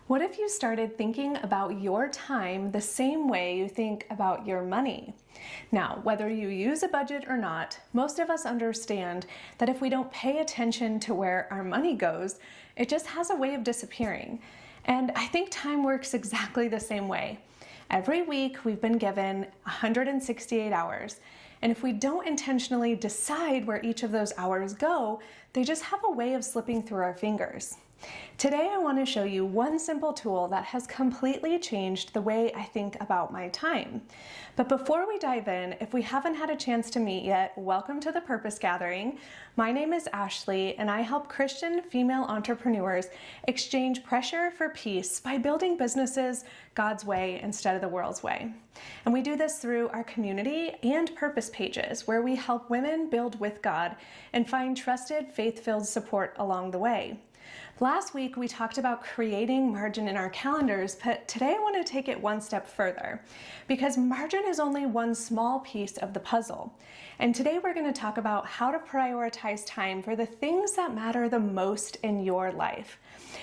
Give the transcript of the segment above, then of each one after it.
What if you started thinking about your time the same way you think about your money? Now, whether you use a budget or not, most of us understand that if we don't pay attention to where our money goes, it just has a way of disappearing. And I think time works exactly the same way. Every week we've been given 168 hours. And if we don't intentionally decide where each of those hours go, they just have a way of slipping through our fingers. Today I want to show you one simple tool that has completely changed the way I think about my time. But before we dive in, if we haven't had a chance to meet yet, welcome to the Purpose Gathering. My name is Ashley and I help Christian female entrepreneurs exchange pressure for peace by building businesses God's way instead of the world's way. And we do this through our community and purpose pages where we help women build with God and find trusted, faith-filled support along the way. Last week, we talked about creating margin in our calendars, but today I want to take it one step further because margin is only one small piece of the puzzle. And today we're going to talk about how to prioritize time for the things that matter the most in your life.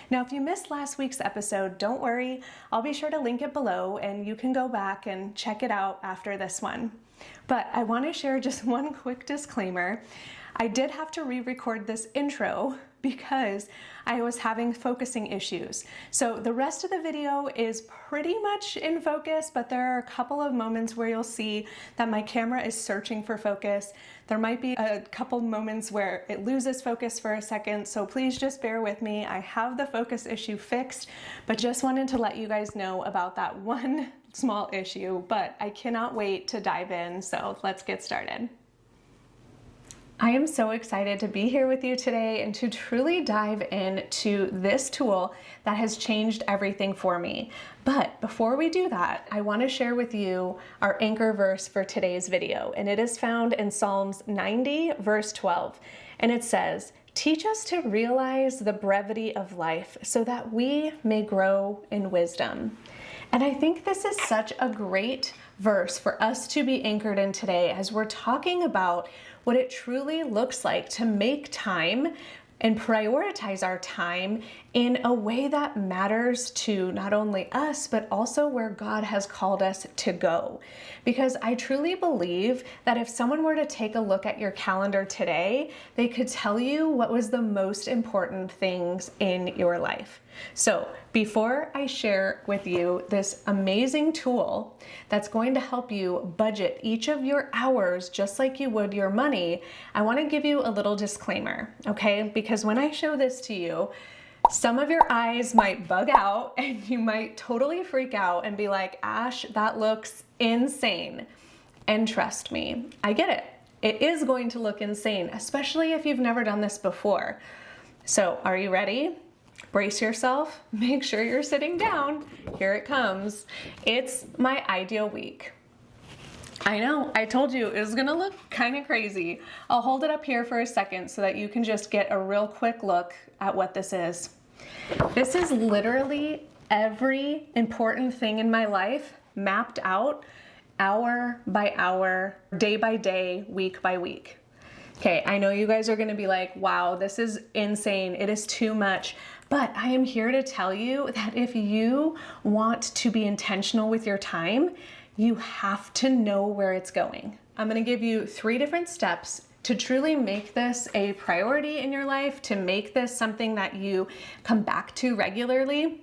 Now, if you missed last week's episode, don't worry. I'll be sure to link it below and you can go back and check it out after this one. But I want to share just one quick disclaimer. I did have to re-record this intro because I was having focusing issues. So the rest of the video is pretty much in focus, but there are a couple of moments where you'll see that my camera is searching for focus. There might be a couple moments where it loses focus for a second, so please just bear with me. I have the focus issue fixed, but just wanted to let you guys know about that one small issue, but I cannot wait to dive in, so let's get started. I am so excited to be here with you today and to truly dive into this tool that has changed everything for me. But before we do that, I want to share with you our anchor verse for today's video, and it is found in Psalms 90, verse 12. And it says, "Teach us to realize the brevity of life so that we may grow in wisdom." And I think this is such a great verse for us to be anchored in today as we're talking about what it truly looks like to make time and prioritize our time in a way that matters to not only us, but also where God has called us to go. Because I truly believe that if someone were to take a look at your calendar today, they could tell you what was the most important things in your life. So before I share with you this amazing tool that's going to help you budget each of your hours just like you would your money, I want to give you a little disclaimer, okay? Because when I show this to you, some of your eyes might bug out and you might totally freak out and be like, Ash, that looks insane. And trust me, I get it. It is going to look insane, especially if you've never done this before. So are you ready? Brace yourself, make sure you're sitting down. Here it comes. It's my ideal week. I know, I told you it was gonna look kind of crazy. I'll hold it up here for a second so that you can just get a real quick look at what this is. This is literally every important thing in my life mapped out hour by hour, day by day, week by week. Okay, I know you guys are gonna be like, wow, this is insane. It is too much. But I am here to tell you that if you want to be intentional with your time, you have to know where it's going. I'm gonna give you 3 different steps to truly make this a priority in your life, to make this something that you come back to regularly.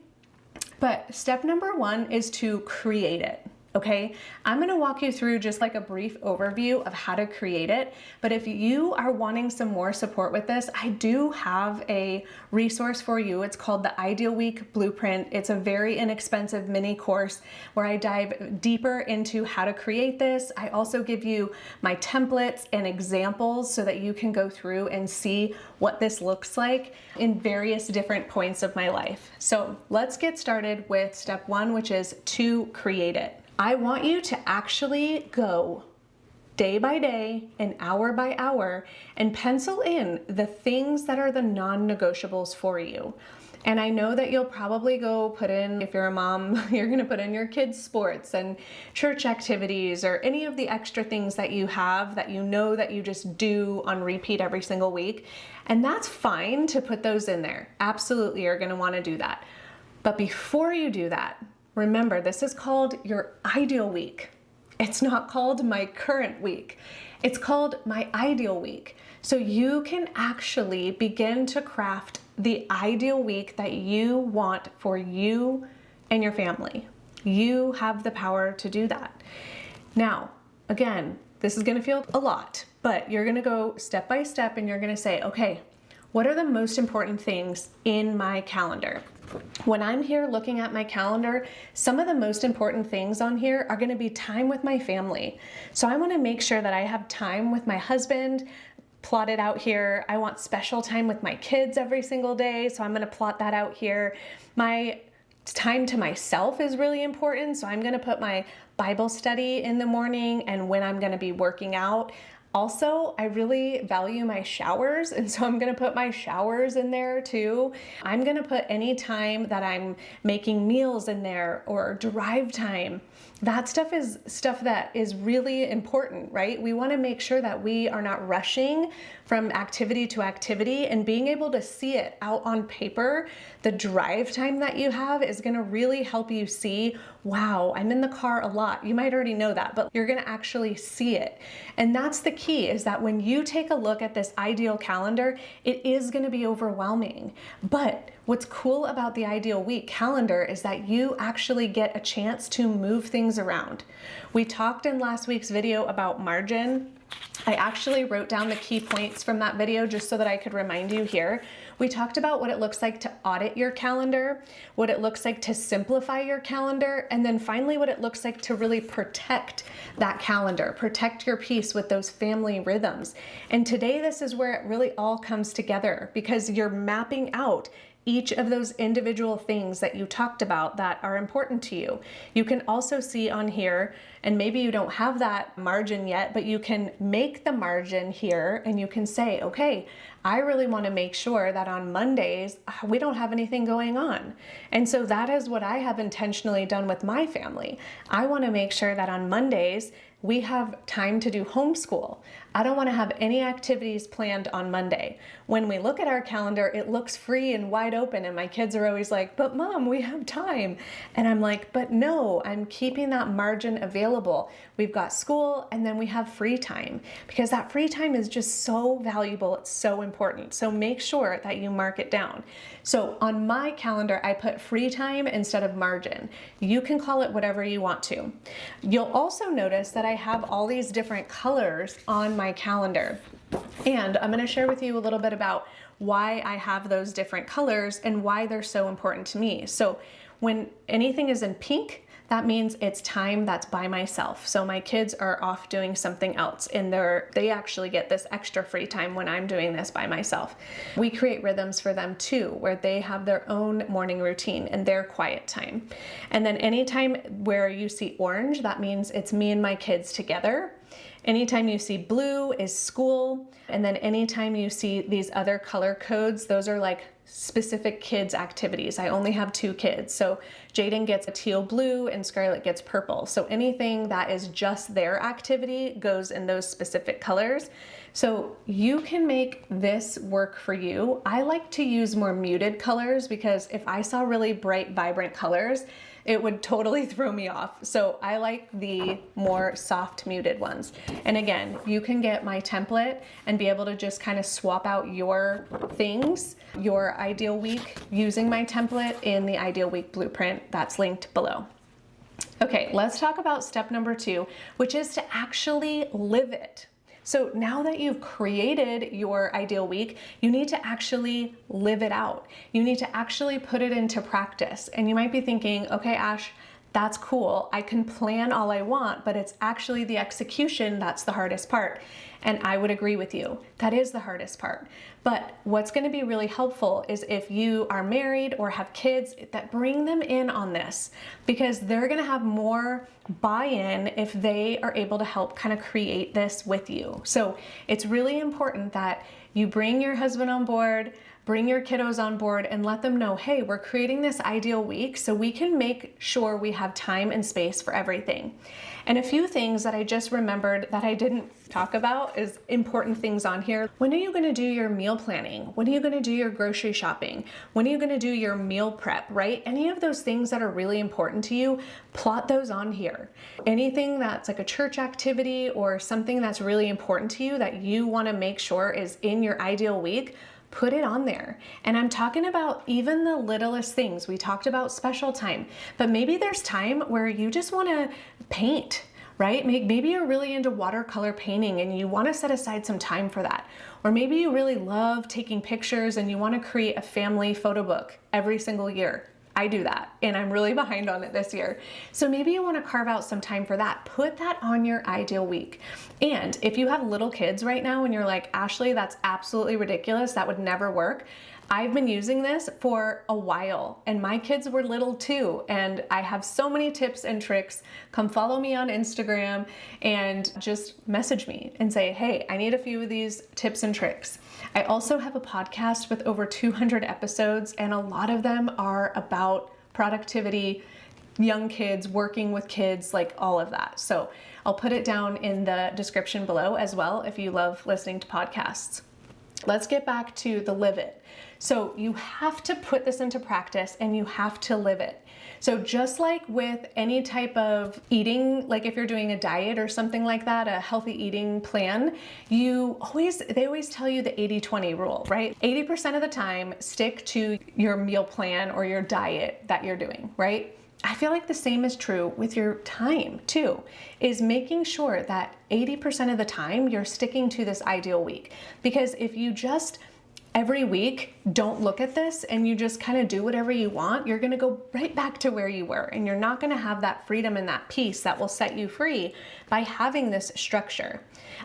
But step number 1 is to create it. Okay, I'm gonna walk you through just like a brief overview of how to create it, but if you are wanting some more support with this, I do have a resource for you. It's called the Ideal Week Blueprint. It's a very inexpensive mini course where I dive deeper into how to create this. I also give you my templates and examples so that you can go through and see what this looks like in various different points of my life. So let's get started with step 1, which is to create it. I want you to actually go day by day and hour by hour and pencil in the things that are the non-negotiables for you. And I know that you'll probably go put in, if you're a mom, you're gonna put in your kids' sports and church activities or any of the extra things that you have that you know that you just do on repeat every single week. And that's fine to put those in there. Absolutely, you're gonna wanna do that. But before you do that, remember, this is called your ideal week. It's not called my current week. It's called my ideal week. So you can actually begin to craft the ideal week that you want for you and your family. You have the power to do that. Now, again, this is going to feel a lot, but you're going to go step by step and you're going to say, okay, what are the most important things in my calendar? When I'm here looking at my calendar, some of the most important things on here are going to be time with my family. So I want to make sure that I have time with my husband plotted out here. I want special time with my kids every single day, so I'm going to plot that out here. My time to myself is really important, so I'm going to put my Bible study in the morning and when I'm going to be working out. Also, I really value my showers, and so I'm gonna put my showers in there too. I'm gonna put any time that I'm making meals in there or drive time. That stuff is stuff that is really important, right? We wanna make sure that we are not rushing from activity to activity, and being able to see it out on paper, the drive time that you have is gonna really help you see, wow, I'm in the car a lot. You might already know that, but you're gonna actually see it. And that's the key, is that when you take a look at this ideal calendar, it is gonna be overwhelming. But what's cool about the ideal week calendar is that you actually get a chance to move things around. We talked in last week's video about margin. I actually wrote down the key points from that video just so that I could remind you here. We talked about what it looks like to audit your calendar, what it looks like to simplify your calendar, and then finally what it looks like to really protect that calendar, protect your peace with those family rhythms. And today, this is where it really all comes together, because you're mapping out each of those individual things that you talked about that are important to you. You can also see on here, and maybe you don't have that margin yet, but you can make the margin here and you can say, okay, I really want to make sure that on Mondays, we don't have anything going on. And so that is what I have intentionally done with my family. I want to make sure that on Mondays, we have time to do homeschool. I don't want to have any activities planned on Monday. When we look at our calendar, it looks free and wide open, and my kids are always like, but Mom, we have time. And I'm like, but no, I'm keeping that margin available. We've got school and then we have free time, because that free time is just so valuable. It's so important. So make sure that you mark it down. So on my calendar, I put free time instead of margin. You can call it whatever you want to. You'll also notice that I have all these different colors on my calendar. And I'm going to share with you a little bit about why I have those different colors and why they're so important to me. So when anything is in pink, that means it's time that's by myself. So my kids are off doing something else, and they actually get this extra free time when I'm doing this by myself. We create rhythms for them too, where they have their own morning routine and their quiet time. And then anytime where you see orange, that means it's me and my kids together. Anytime you see blue is school. And then anytime you see these other color codes, those are like specific kids activities. I only have 2 kids. So Jaden gets a teal blue and Scarlett gets purple. So anything that is just their activity goes in those specific colors. So you can make this work for you. I like to use more muted colors, because if I saw really bright, vibrant colors, it would totally throw me off. So I like the more soft muted ones. And again, you can get my template and be able to just kind of swap out your things, your ideal week, using my template in the Ideal Week Blueprint that's linked below. Okay, let's talk about step number 2, which is to actually live it. So now that you've created your ideal week, you need to actually live it out. You need to actually put it into practice. And you might be thinking, okay, Ash, that's cool. I can plan all I want, but it's actually the execution that's the hardest part. And I would agree with you. That is the hardest part. But what's going to be really helpful is if you are married or have kids, that bring them in on this, because they're going to have more buy-in if they are able to help kind of create this with you. So it's really important that you bring your husband on board, bring your kiddos on board and let them know, hey, we're creating this ideal week so we can make sure we have time and space for everything. And a few things that I just remembered that I didn't talk about is important things on here. When are you going to do your meal planning? When are you going to do your grocery shopping? When are you going to do your meal prep, right? Any of those things that are really important to you, plot those on here. Anything that's like a church activity or something that's really important to you that you want to make sure is in your ideal week, put it on there. And I'm talking about even the littlest things. We talked about special time, but maybe there's time where you just want to paint, right? Maybe you're really into watercolor painting and you want to set aside some time for that. Or maybe you really love taking pictures and you want to create a family photo book every single year. I do that and I'm really behind on it this year. So maybe you want to carve out some time for that. Put that on your ideal week. And if you have little kids right now and you're like, Ashley, that's absolutely ridiculous, that would never work. I've been using this for a while and my kids were little too. And I have so many tips and tricks. Come follow me on Instagram and just message me and say, hey, I need a few of these tips and tricks. I also have a podcast with over 200 episodes and a lot of them are about productivity, young kids, working with kids, like all of that. So I'll put it down in the description below as well if you love listening to podcasts. Let's get back to the live it. So you have to put this into practice and you have to live it. So just like with any type of eating, like if you're doing a diet or something like that, a healthy eating plan, they always tell you the 80-20 rule, right? 80% of the time, stick to your meal plan or your diet that you're doing, right? I feel like the same is true with your time too, is making sure that 80% of the time you're sticking to this ideal week. Because if you just every week don't look at this and you just kind of do whatever you want, you're going to go right back to where you were and you're not going to have that freedom and that peace that will set you free by having this structure.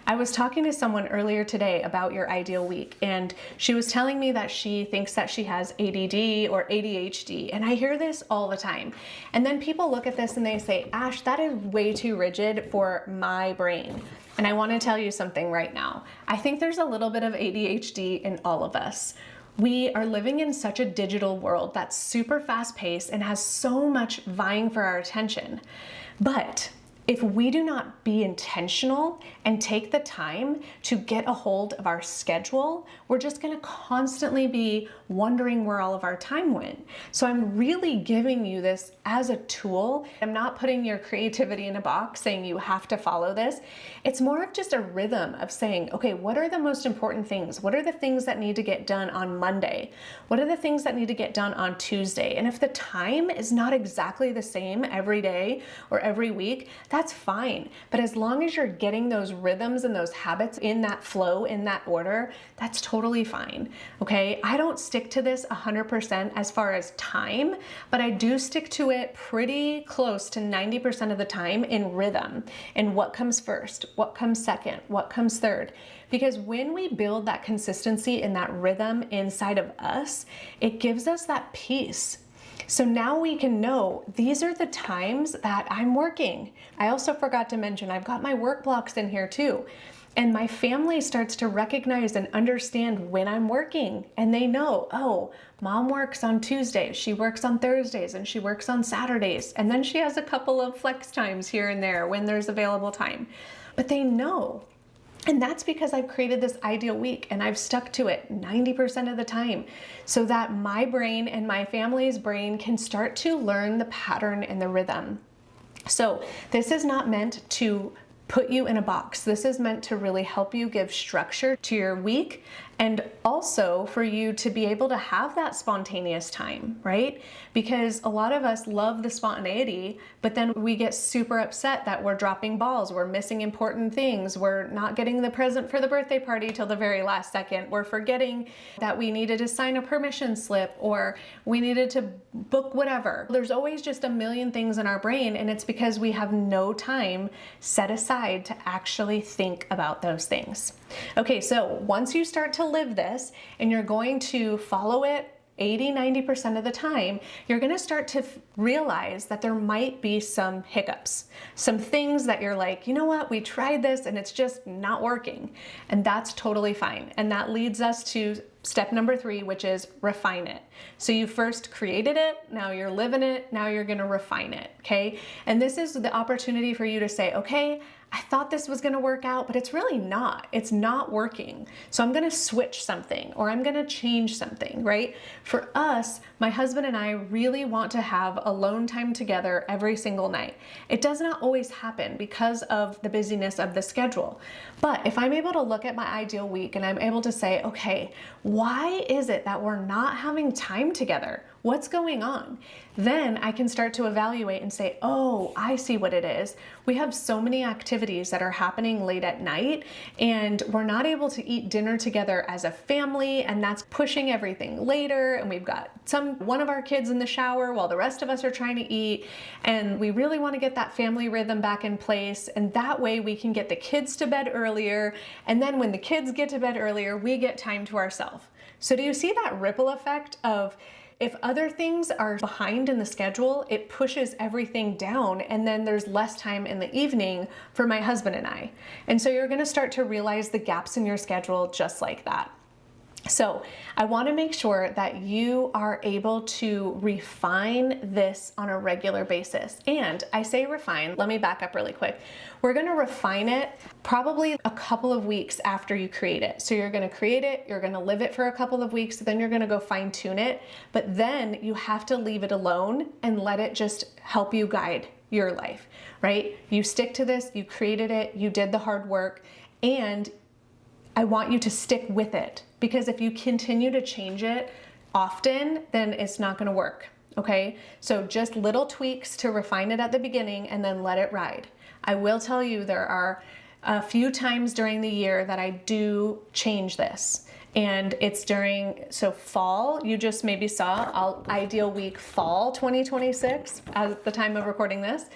I was talking to someone earlier today about your ideal week and she was telling me that she thinks that she has ADD or ADHD, and I hear this all the time. And then people look at this and they say, Ash, that is way too rigid for my brain. And I want to tell you something right now. I think there's a little bit of ADHD in all of us. We are living in such a digital world that's super fast paced and has so much vying for our attention. But if we do not be intentional and take the time to get a hold of our schedule, we're just going to constantly be wondering where all of our time went. So I'm really giving you this as a tool. I'm not putting your creativity in a box saying you have to follow this. It's more of just a rhythm of saying, okay, what are the most important things? What are the things that need to get done on Monday? What are the things that need to get done on Tuesday? And if the time is not exactly the same every day or every week, that's fine. But as long as you're getting those rhythms and those habits in that flow, in that order, that's totally fine. Okay. I don't stick to this 100% as far as time, but I do stick to it pretty close to 90% of the time in rhythm and what comes first, what comes second, what comes third. Because when we build that consistency and that rhythm inside of us, it gives us that peace. So now we can know these are the times that I'm working. I also forgot to mention I've got my work blocks in here too. And my family starts to recognize and understand when I'm working. And they know, oh, mom works on Tuesdays, she works on Thursdays, and she works on Saturdays. And then she has a couple of flex times here and there when there's available time. But they know. And that's because I've created this ideal week and I've stuck to it 90% of the time so that my brain and my family's brain can start to learn the pattern and the rhythm. So this is not meant to put you in a box. This is meant to really help you give structure to your week and also for you to be able to have that spontaneous time, right? Because a lot of us love the spontaneity, but then we get super upset that we're dropping balls, we're missing important things, we're not getting the present for the birthday party till the very last second, we're forgetting that we needed to sign a permission slip or we needed to book whatever. There's always just a million things in our brain, and it's because we have no time set aside to actually think about those things. Okay, so once you start to live this and you're going to follow it 80-90% of the time, you're going to start to realize that there might be some hiccups, some things that you're like, you know what, we tried this and it's just not working. And that's totally fine. And that leads us to step number 3, which is refine it. So you first created it, now you're living it, now you're gonna refine it, okay? And this is the opportunity for you to say, okay, I thought this was gonna work out, but it's really not. It's not working. So I'm gonna switch something, or I'm gonna change something, right? For us, my husband and I really want to have alone time together every single night. It does not always happen because of the busyness of the schedule. But if I'm able to look at my ideal week and I'm able to say, okay, why is it that we're not having time together? What's going on? Then I can start to evaluate and say, oh, I see what it is. We have so many activities that are happening late at night, and we're not able to eat dinner together as a family, and that's pushing everything later. And we've got one of our kids in the shower while the rest of us are trying to eat. And we really want to get that family rhythm back in place. And that way we can get the kids to bed earlier. And then when the kids get to bed earlier, we get time to ourselves. So do you see that ripple effect of, if other things are behind in the schedule, it pushes everything down, and then there's less time in the evening for my husband and I. And so you're gonna start to realize the gaps in your schedule just like that. So I want to make sure that you are able to refine this on a regular basis. And I say refine, let me back up really quick. We're going to refine it probably a couple of weeks after you create it. So you're going to create it, you're going to live it for a couple of weeks, then you're going to go fine tune it. But then you have to leave it alone and let it just help you guide your life, right? You stick to this, you created it, you did the hard work, and I want you to stick with it, because if you continue to change it often, then it's not going to work. Okay. So just little tweaks to refine it at the beginning and then let it ride. I will tell you, there are a few times during the year that I do change this. And it's during, so fall, you just maybe saw ideal week fall 2026 at the time of recording this.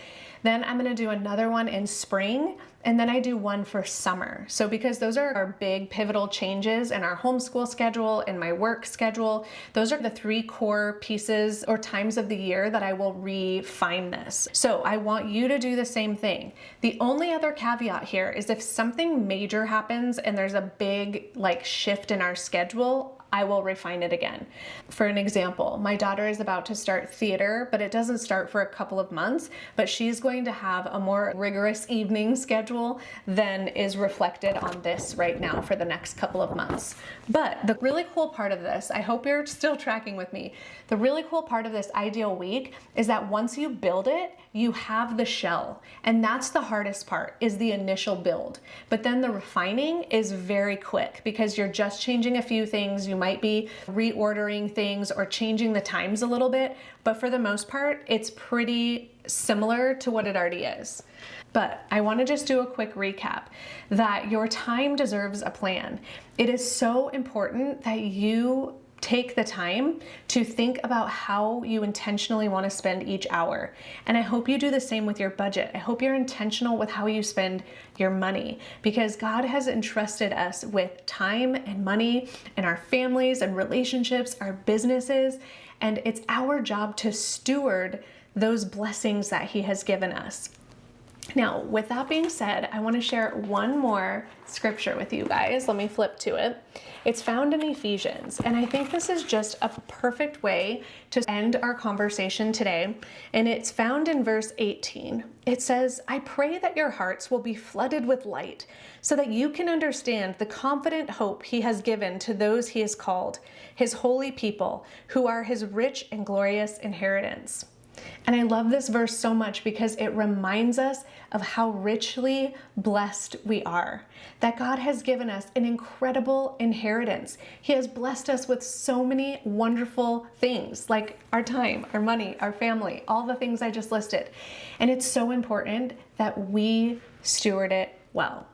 Then I'm going to do another one in spring, and then I do one for summer. So because those are our big pivotal changes in our homeschool schedule and my work schedule, those are the 3 core pieces or times of the year that I will refine this. So I want you to do the same thing. The only other caveat here is if something major happens and there's a big shift in our schedule, I will refine it again. For an example, my daughter is about to start theater, but it doesn't start for a couple of months, but she's going to have a more rigorous evening schedule than is reflected on this right now for the next couple of months. But the really cool part of this, I hope you're still tracking with me, the really cool part of this ideal week is that once you build it, you have the shell. And that's the hardest part, is the initial build. But then the refining is very quick because you're just changing a few things. You might be reordering things or changing the times a little bit, but for the most part, it's pretty similar to what it already is. But I want to just do a quick recap that your time deserves a plan. It is so important that you take the time to think about how you intentionally want to spend each hour. And I hope you do the same with your budget. I hope you're intentional with how you spend your money, because God has entrusted us with time and money and our families and relationships, our businesses, and it's our job to steward those blessings that He has given us. Now, with that being said, I want to share one more scripture with you guys. Let me flip to it. It's found in Ephesians, and I think this is just a perfect way to end our conversation today. And it's found in verse 18. It says, "I pray that your hearts will be flooded with light, so that you can understand the confident hope He has given to those He has called, His holy people, who are His rich and glorious inheritance." And I love this verse so much because it reminds us of how richly blessed we are, that God has given us an incredible inheritance. He has blessed us with so many wonderful things, like our time, our money, our family, all the things I just listed. And it's so important that we steward it well.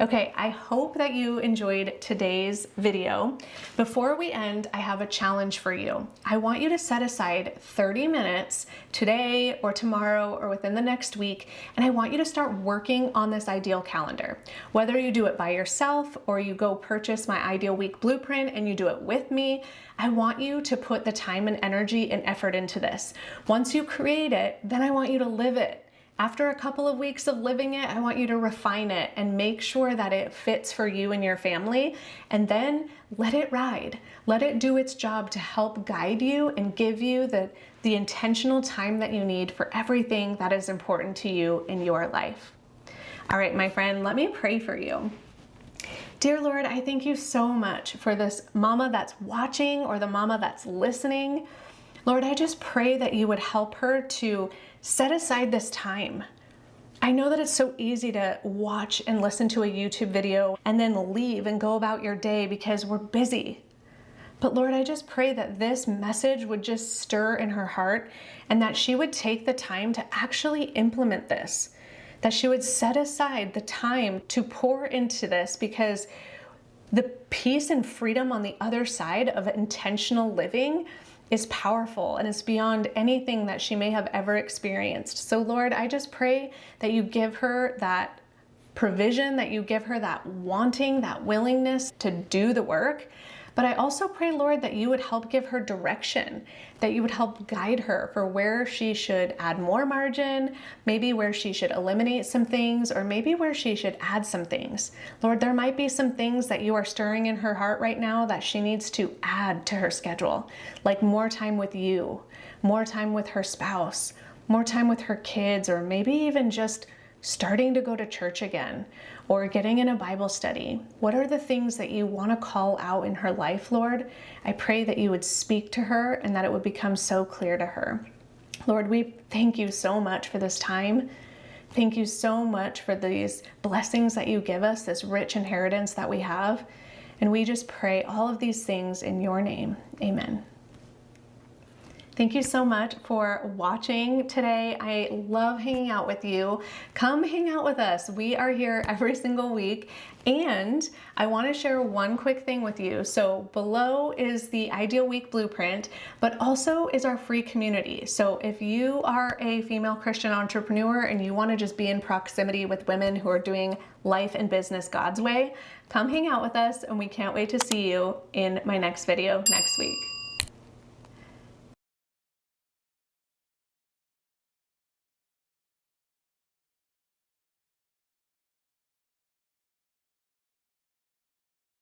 Okay, I hope that you enjoyed today's video. Before we end, I have a challenge for you. I want you to set aside 30 minutes today or tomorrow or within the next week, and I want you to start working on this ideal calendar. Whether you do it by yourself or you go purchase my Ideal Week Blueprint and you do it with me, I want you to put the time and energy and effort into this. Once you create it, then I want you to live it. After a couple of weeks of living it, I want you to refine it and make sure that it fits for you and your family, and then let it ride. Let it do its job to help guide you and give you the intentional time that you need for everything that is important to you in your life. All right, my friend, let me pray for you. Dear Lord, I thank you so much for this mama that's watching or the mama that's listening. Lord, I just pray that you would help her to set aside this time. I know that it's so easy to watch and listen to a YouTube video and then leave and go about your day because we're busy. But Lord, I just pray that this message would just stir in her heart and that she would take the time to actually implement this, that she would set aside the time to pour into this, because the peace and freedom on the other side of intentional living is powerful and it's beyond anything that she may have ever experienced. So Lord, I just pray that you give her that provision, that you give her that wanting, that willingness to do the work. But I also pray, Lord, that you would help give her direction, that you would help guide her for where she should add more margin, maybe where she should eliminate some things, or maybe where she should add some things. Lord, there might be some things that you are stirring in her heart right now that she needs to add to her schedule, like more time with you, more time with her spouse, more time with her kids, or maybe even just starting to go to church again, or getting in a Bible study. What are the things that you want to call out in her life, Lord? I pray that you would speak to her and that it would become so clear to her. Lord, we thank you so much for this time. Thank you so much for these blessings that you give us, this rich inheritance that we have. And we just pray all of these things in your name. Amen. Thank you so much for watching today. I love hanging out with you. Come hang out with us. We are here every single week. And I want to share one quick thing with you. So below is the Ideal Week Blueprint, but also is our free community. So if you are a female Christian entrepreneur and you want to just be in proximity with women who are doing life and business God's way, come hang out with us, and we can't wait to see you in my next video next week.